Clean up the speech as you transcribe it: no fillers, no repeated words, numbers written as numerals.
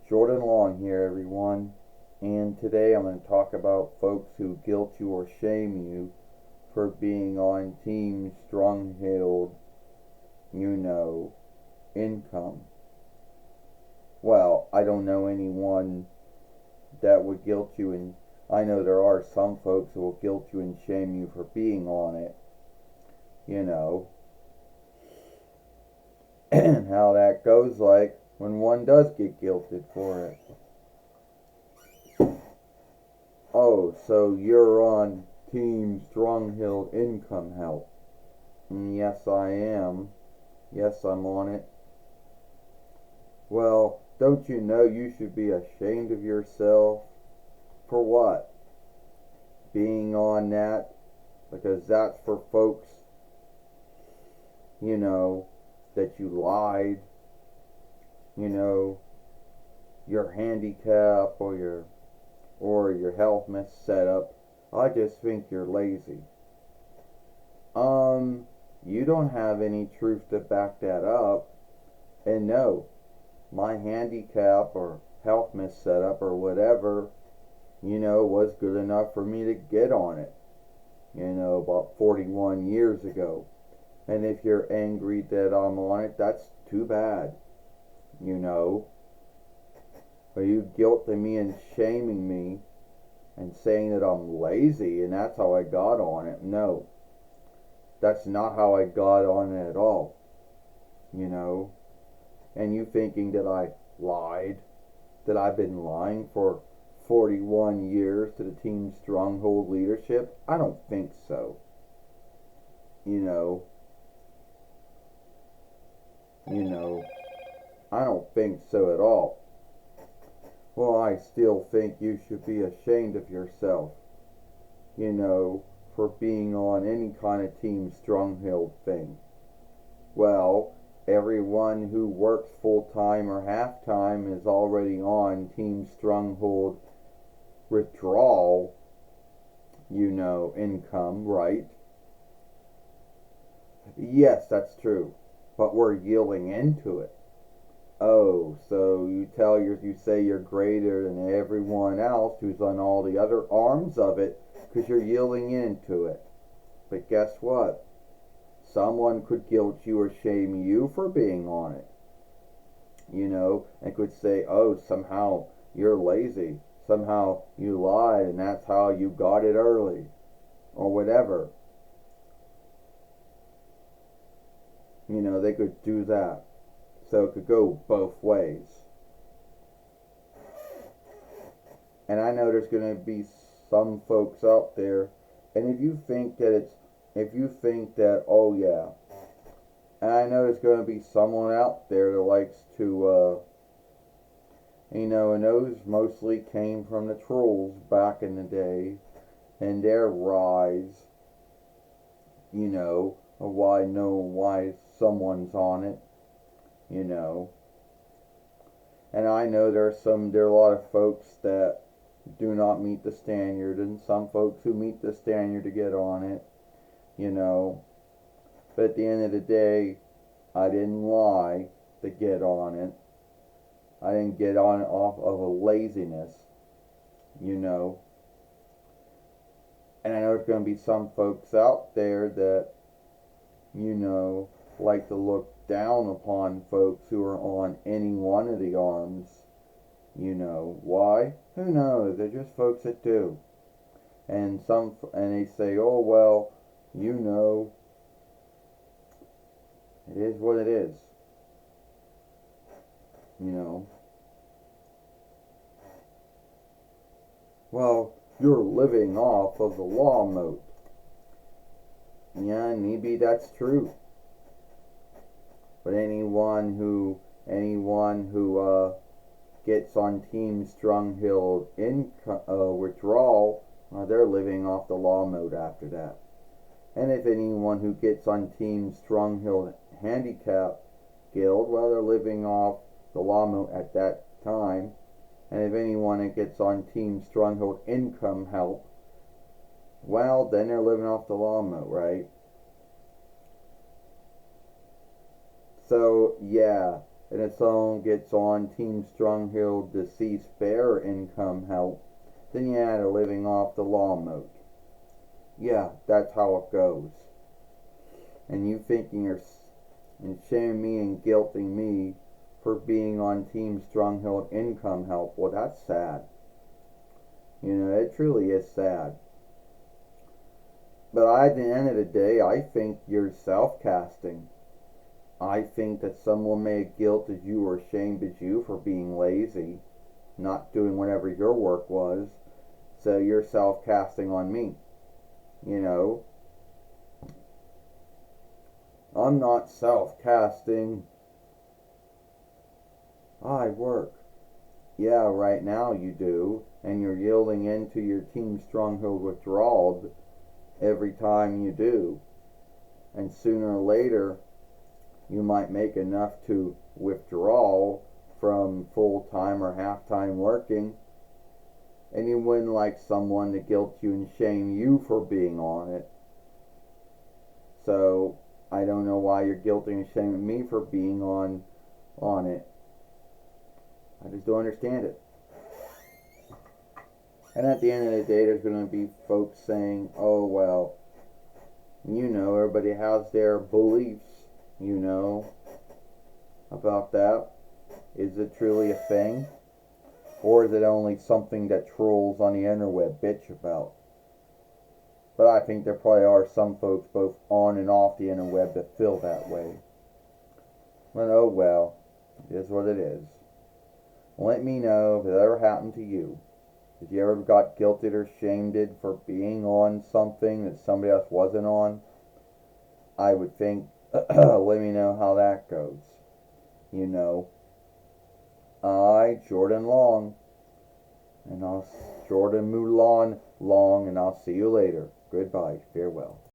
Jordan Long here, everyone, and today I'm going to talk about folks who guilt you or shame you for being on Team Strong-Held, income. Well, I don't know anyone that would guilt you, and I know there are some folks who will guilt you and shame you for being on it, and how that goes like when one does get guilted for it. Oh, so you're on Team Strong-Held Income Help. Yes, I am. Yes, I'm on it. Well, don't you know you should be ashamed of yourself? For what? Being on that? Because that's for folks, that you lied, your handicap or your health mess setup. I just think you're lazy. You don't have any truth to back that up. And no, my handicap or health mess setup or whatever, was good enough for me to get on it, about 41 years ago. And if you're angry that I'm on it, that's too bad, Are you guilting me and shaming me and saying that I'm lazy and that's how I got on it? No, that's not how I got on it at all, And you thinking that I lied, that I've been lying for 41 years to the Team Stronghold leadership? I don't think so. I don't think so at all. Well, I still think you should be ashamed of yourself, for being on any kind of Team Stronghold thing. Well, everyone who works full-time or half-time is already on Team Stronghold withdrawal, income, right? Yes, that's true. But we're yielding into it. Oh, so you say you're greater than everyone else who's on all the other arms of it because you're yielding into it. But guess what? Someone could guilt you or shame you for being on it. And could say, oh, somehow you're lazy. Somehow you lied and that's how you got it early. Or whatever. They could do that. So it could go both ways. And I know there's going to be some folks out there, and if you think that, oh yeah, and I know there's going to be someone out there that likes to, and those mostly came from the trolls back in the day, and their rise, of why someone's on it, And I know there are a lot of folks that do not meet the standard, and some folks who meet the standard to get on it, But at the end of the day, I didn't lie to get on it. I didn't get on it off of a laziness, And I know there's going to be some folks out there that, like to look down upon folks who are on any one of the arms. Why? Who knows? They're just folks that do. And they say, oh well, it is what it is. Well, you're living off of the law moat. Yeah, maybe that's true. But anyone who gets on Team Strong-Held withdrawal, they're living off the law mode after that. And if anyone who gets on Team Strong-Held Handicap Guild, well, they're living off the law mode at that time. And if anyone that gets on Team Strong-Held Income Help, well, then they're living off the law mode, right? So, yeah, and if someone gets on Team Strong-Willed Deceased Bear income help, then yeah, they're living off the law mode. Yeah, that's how it goes. And you thinking you're and shaming me and guilting me for being on Team Strong-Willed Income Help, well, that's sad. You know, it truly is sad. But at the end of the day, I think you're self-casting. I think that someone may have guilted you or shamed you for being lazy, not doing whatever your work was, so you're self-casting on me. You know, I'm not self-casting. I work. Yeah, right now you do, and you're yielding into your Team Stronghold withdrawal every time you do. And sooner or later, you might make enough to withdraw from full-time or half-time working, and you wouldn't like someone to guilt you and shame you for being on it. So I don't know why you're guilting and shaming me for being on it. I just don't understand it. And at the end of the day, there's going to be folks saying, oh, well, you know, everybody has their beliefs, you know, about that. Is it truly a thing? Or is it only something that trolls on the interweb bitch about? But I think there probably are some folks both on and off the interweb that feel that way. But oh well, it is what it is. Let me know if it ever happened to you. If you ever got guilted or shamed for being on something that somebody else wasn't on, I would think, let me know how that goes. You know, Jordan Long, and Jordan Mulan Long, and I'll see you later. Goodbye. Farewell.